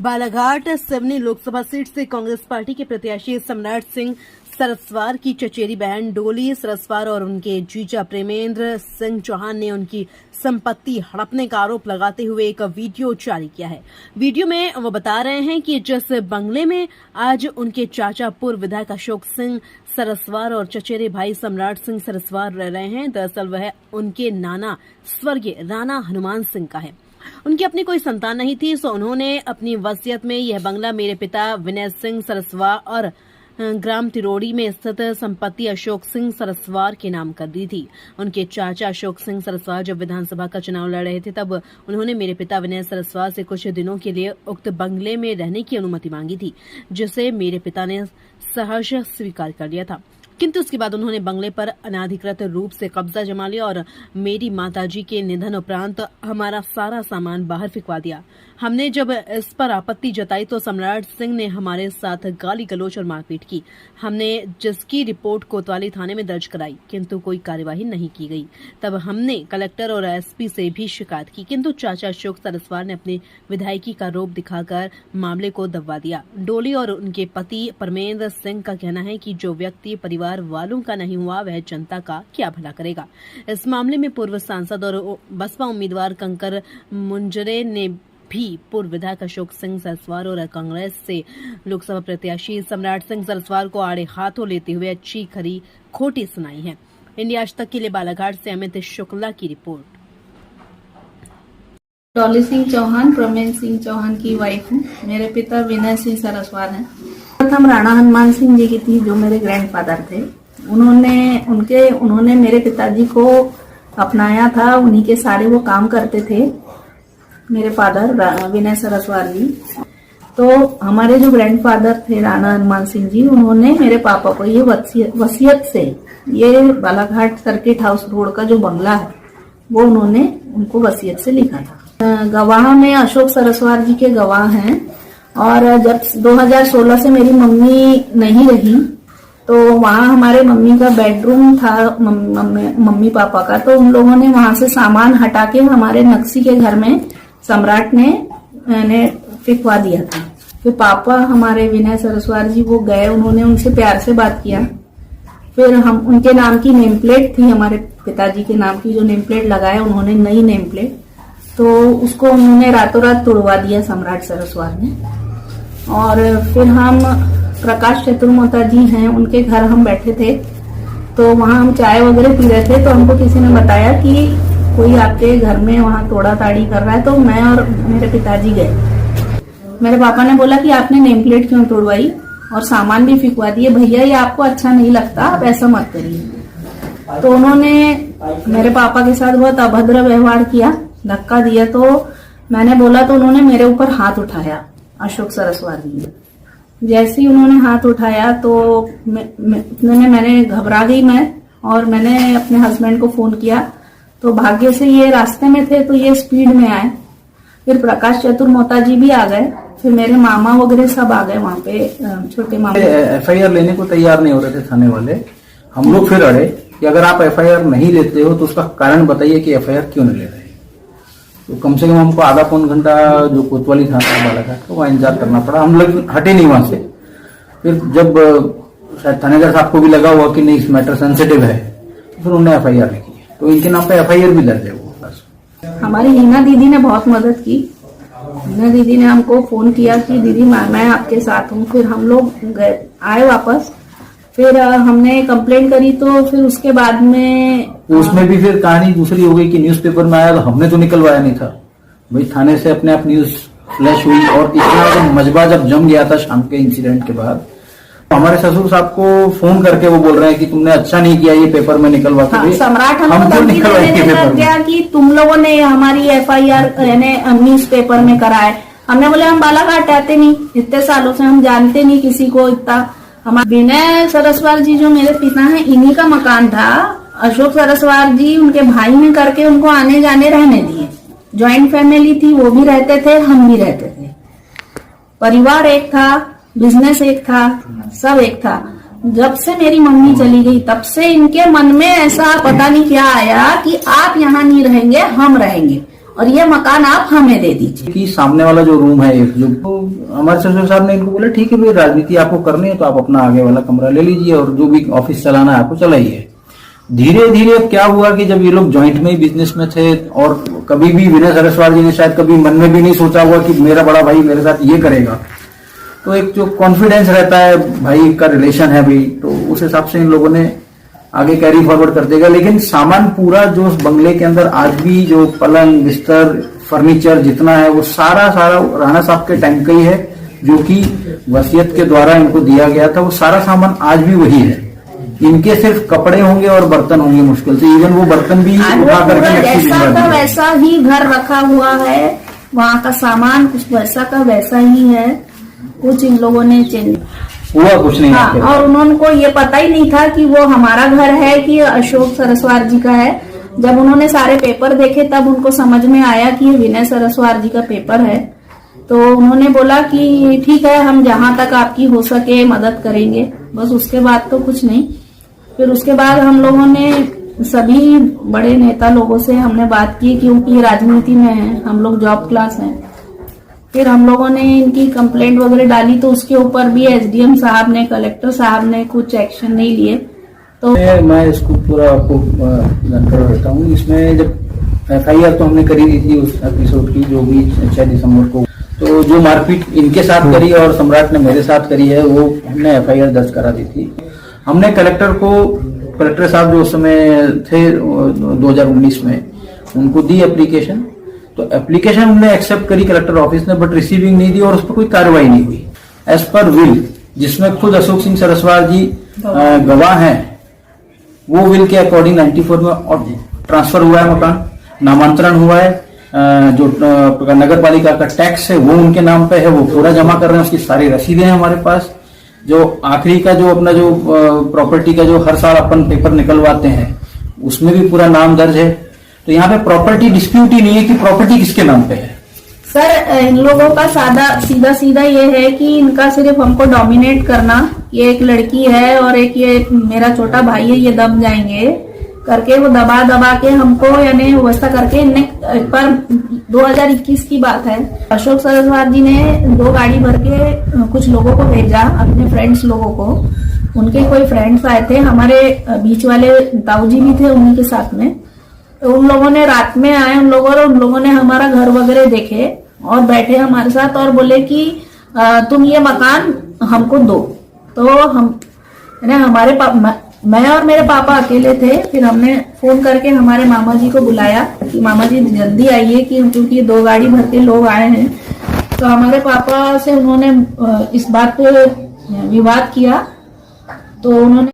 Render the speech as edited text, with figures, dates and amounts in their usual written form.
Balaghat Seoni Lok Sabha seat से Congress party के प्रत्याशी सम्राट सिंह सरस्वार की चचेरी बहन डोली सरस्वार और उनके जीजा प्रेमेंद्र सिंह चौहान ने उनकी संपत्ति हड़पने का आरोप लगाते हुए एक वीडियो जारी किया है। वीडियो में वो बता रहे हैं कि जिस बंगले में आज उनके चाचा पूर्व विधायक अशोक सिंह सरस्वार और चचेरे भाई सम्राट सिंह सरस्वार रह रहे हैं, दरअसल वह उनके नाना स्वर्गीय राणा हनुमान सिंह का है। उनकी अपनी कोई संतान नहीं थी, सो उन्होंने अपनी वसीयत में यह बंगला मेरे पिता विनय सिंह सरस्वार और ग्राम तिरोड़ी में स्थित संपत्ति अशोक सिंह सरस्वार के नाम कर दी थी। उनके चाचा अशोक सिंह सरस्वार जब विधानसभा का चुनाव लड़ रहे थे, तब उन्होंने मेरे पिता विनय सरस्वार से कुछ दिनों के लिए उक्त बंगले में रहने की अनुमति मांगी थी, जिसे मेरे पिता ने सहर्ष स्वीकार कर लिया था। किंतु उसके बाद उन्होंने बंगले पर अनाधिकृत रूप से कब्जा जमा लिया और मेरी माताजी के निधन उपरांत हमारा सारा सामान बाहर फिकवा दिया। हमने जब इस पर आपत्ति जताई तो सम्राट सिंह ने हमारे साथ गाली गलौज और मारपीट की। हमने जिसकी रिपोर्ट कोतवाली थाने में दर्ज कराई, किंतु कोई कार्यवाही नहीं की गई। तब हमने कलेक्टर और एसपी से भी शिकायत की, किंतु चाचा अशोक सरस्वार ने अपनी विधायकी का रूप दिखाकर मामले को दबा दिया। डोली और उनके पति परमेंद्र सिंह का कहना है कि जो व्यक्ति परिवार वालों का नहीं हुआ, वह जनता का क्या भला करेगा। इस मामले में पूर्व सांसद और बसपा उम्मीदवार कंकर मुंजरे ने भी पूर्व विधायक अशोक सिंह सरस्वार और कांग्रेस से लोकसभा प्रत्याशी सम्राट सिंह सरस्वार को आड़े हाथों लेते हुए अच्छी खरी खोटी सुनाई है। इंडिया आज तक के लिए बालाघाट से अमित शुक्ला की रिपोर्ट। डॉली सिंह चौहान प्रमेंद्र सिंह चौहान की वाइफ हूँ। मेरे पिता विनय सिंह सरस्वार हैं। प्रथम राणा हनुमान सिंह जी की थी, जो मेरे ग्रैंडफादर थे। उन्होंने मेरे पिताजी को अपनाया था, उन्हीं के सारे वो काम करते थे, मेरे फादर विनय सरस्वार जी। तो हमारे जो ग्रैंडफादर थे राणा हनुमान सिंह जी, उन्होंने मेरे पापा को ये वसीयत से ये बालाघाट सर्किट हाउस रोड का जो बंगला है वो उन्होंने उनको वसीयत से लिखा था। गवाह में अशोक सरस्वार जी के गवाह हैं। और जब 2016 से मेरी मम्मी नहीं रही तो वहाँ हमारे मम्मी का बेडरूम था, मम्मी पापा का, तो उन लोगों ने वहां से सामान हटा के हमारे नक्सी के घर में सम्राट ने फिकवा दिया था। फिर पापा हमारे विनय सरस्वार जी वो गए, उन्होंने उनसे प्यार से बात किया। फिर हम उनके नाम की नेम प्लेट थी, हमारे पिताजी के नाम की जो नेम प्लेट लगाया उन्होंने, नई नेम प्लेट, तो उसको उन्होंने रातों रात तोड़वा दिया सम्राट सरस्वार ने। और फिर हम प्रकाश चतुर्मोता जी हैं, उनके घर हम बैठे थे, तो वहां हम चाय वगैरह पी रहे थे, तो हमको किसी ने बताया कि कोई आपके घर में वहां तोड़ा ताड़ी कर रहा है। तो मैं और मेरे पिताजी गए। मेरे पापा ने बोला कि आपने नेम प्लेट क्यों तोड़वाई और सामान भी फिकवा दिए, भैया ये आपको अच्छा नहीं लगता, आप ऐसा मत करिए। तो उन्होंने मेरे पापा के साथ बहुत अभद्र व्यवहार किया, धक्का दिया। तो मैंने बोला तो उन्होंने मेरे ऊपर हाथ उठाया, अशोक सरस्वार जी ने। जैसे ही उन्होंने हाथ उठाया तो मैंने घबरा गई मैं, और मैंने अपने हस्बैंड को फोन किया। तो भाग्य से ये रास्ते में थे तो ये स्पीड में आए। फिर प्रकाश चतुर्मोता जी भी आ गए, फिर मेरे मामा वगैरह सब आ गए वहाँ पे, छोटे मामा। एफआईआर लेने को तैयार नहीं हो रहे थे थाने वाले। हम लोग फिर अड़े कि अगर आप एफआईआर नहीं लेते हो तो उसका कारण बताइए कि एफआईआर क्यों नहीं ले रहे। तो कम से कम हमको आधा पौन घंटा जो कोतवाली थाना बालाघाट तो वहाँ इंतजार करना पड़ा। हम लोग हटे नहीं वहां से। फिर जब शायद थानेदार साहब को भी लगा हुआ कि नहीं इस मैटर सेंसिटिव है, तो फिर उन्होंने एफआईआर लिखी है। तो इनके नाम पे एफआईआर भी दर्ज है। वो हमारी हिना दीदी ने बहुत मदद की। हिना दीदी ने हमको फोन किया कि दीदी मैं आपके साथ हूँ। फिर हम लोग आए वापस। फिर हमने कंप्लेंट करी, तो फिर उसके बाद में उसमें भी फिर कहानी दूसरी हो गई कि न्यूज़पेपर में आया तो हमने तो निकलवाया नहीं था भाई, थाने से अपने आप न्यूज फ्लैश हुई। और इतना मजबा जब जम गया था शाम के इंसिडेंट के बाद, तो हमारे ससुर साहब को फोन करके वो बोल रहे हैं कि तुमने अच्छा नहीं किया ये पेपर में निकलवा के। सम्राट हमको लग गया कि तुम लोगों ने हमारी एफआईआर न्यूज पेपर में कराए। हमने बोले हम बालाघाट आते नहीं, इतने सालों से हम जानते नहीं किसी को इतना। हमारे विनय सरस्वार जी जो मेरे पिता हैं, इन्हीं का मकान था। अशोक सरस्वार जी उनके भाई ने करके उनको आने जाने रहने दिए। ज्वाइंट फैमिली थी, वो भी रहते थे, हम भी रहते थे। परिवार एक था, बिजनेस एक था, सब एक था। जब से मेरी मम्मी चली गई तब से इनके मन में ऐसा पता नहीं क्या आया कि आप यहाँ नहीं रहेंगे, हम रहेंगे। और ये मकान आप हमें दे दीजिए। कि सामने वाला जो रूम है एक जो, तो हमारे ससुर साहब ने इनको बोला ठीक है भाई, राजनीति आपको करनी है तो आप अपना आगे वाला कमरा ले लीजिए और जो भी ऑफिस चलाना है आपको चलाइए। धीरे धीरे क्या हुआ कि जब ये लोग जॉइंट में ही बिजनेस में थे और कभी भी विनय सरस्वार जी ने शायद कभी मन में भी नहीं सोचा हुआ कि मेरा बड़ा भाई मेरे साथ ये करेगा, तो एक जो कॉन्फिडेंस रहता है भाई का रिलेशन है भाई, तो उस हिसाब से इन लोगों ने आगे कैरी फॉरवर्ड कर देगा। लेकिन सामान पूरा जो उस बंगले के अंदर आज भी जो पलंग बिस्तर फर्नीचर जितना है वो सारा राणा साहब के टाइम का ही है, जो कि वसीयत के द्वारा इनको दिया गया था। वो सारा सामान आज भी वही है। इनके सिर्फ कपड़े होंगे और बर्तन होंगे मुश्किल से, इवन वो बर्तन भी उठा करके जैसा का वैसा ही घर रखा हुआ है, वहाँ का सामान कुछ वैसा का वैसा ही है, कुछ इन लोगों ने चेंज हुआ कुछ नहीं। हाँ, और उनको ये पता ही नहीं था कि वो हमारा घर है कि अशोक सरस्वार जी का है। जब उन्होंने सारे पेपर देखे तब उनको समझ में आया कि ये विनय सरस्वार जी का पेपर है। तो उन्होंने बोला कि ठीक है, हम जहाँ तक आपकी हो सके मदद करेंगे, बस उसके बाद तो कुछ नहीं। फिर उसके बाद हम लोगों ने सभी बड़े नेता लोगों से हमने बात की, क्योंकि राजनीति में है, हम लोग जॉब क्लास हैं। फिर हम लोगों ने इनकी कंप्लेंट वगैरह डाली, तो उसके ऊपर भी एसडीएम साहब ने, कलेक्टर साहब ने कुछ एक्शन नहीं लिए। तो मैं इसको पूरा आपको जानकारी देता हूँ। इसमें जब एफआईआर तो हमने करी दी थी उस एपिसोड की, जो भी 6 दिसंबर को, तो जो मारपीट इनके साथ करी और सम्राट ने मेरे साथ करी है वो हमने एफआईआर दर्ज करा दी थी। हमने कलेक्टर साहब जो उस समय थे 2019 में, उनको दी एप्लीकेशन, तो एप्लीकेशन हमने एक्सेप्ट करी कलेक्टर ऑफिस ने, बट रिसीविंग नहीं दी और उस पर कोई कार्रवाई नहीं हुई। एज पर विल, जिसमें खुद अशोक सिंह सरस्वार जी गवाह हैं, वो विल के अकॉर्डिंग 94 में और ट्रांसफर हुआ है मकान, नामांतरण हुआ है, जो नगर पालिका का टैक्स है वो उनके नाम पे है, वो पूरा जमा कर रहे हैं, उसकी सारी रसीदें हैं हमारे पास। जो आखिरी का जो अपना जो प्रॉपर्टी का जो हर साल अपन पेपर निकलवाते हैं उसमें भी पूरा नाम दर्ज है। तो यहाँ पे प्रॉपर्टी डिस्प्यूट ही नहीं है कि प्रॉपर्टी किसके नाम पे है। सर, इन लोगों का सीधा ये है कि इनका सिर्फ हमको डोमिनेट करना, ये एक लड़की है और एक ये मेरा छोटा भाई है, ये दब जाएंगे करके वो दबा के हमको, यानी वैसा करके इनने एक बार 2021 की बात है, अशोक सरस्वार जी ने 2 गाड़ी भर के कुछ लोगों को भेजा, अपने फ्रेंड्स लोगों को। उनके कोई फ्रेंड्स आए थे, हमारे बीच वाले ताऊ जी भी थे उन्हीं के साथ में। तो उन लोगों ने रात में आए, उन लोगों ने हमारा घर वगैरह देखे और बैठे हमारे साथ और बोले कि तुम ये मकान हमको दो। तो हम हमारे मैं और मेरे पापा अकेले थे। फिर हमने फोन करके हमारे मामा जी को बुलाया कि मामा जी जल्दी आइए, क्योंकि 2 गाड़ी भर के लोग आए हैं। तो हमारे पापा से उन्होंने इस बात पे विवाद किया, तो उन्होंने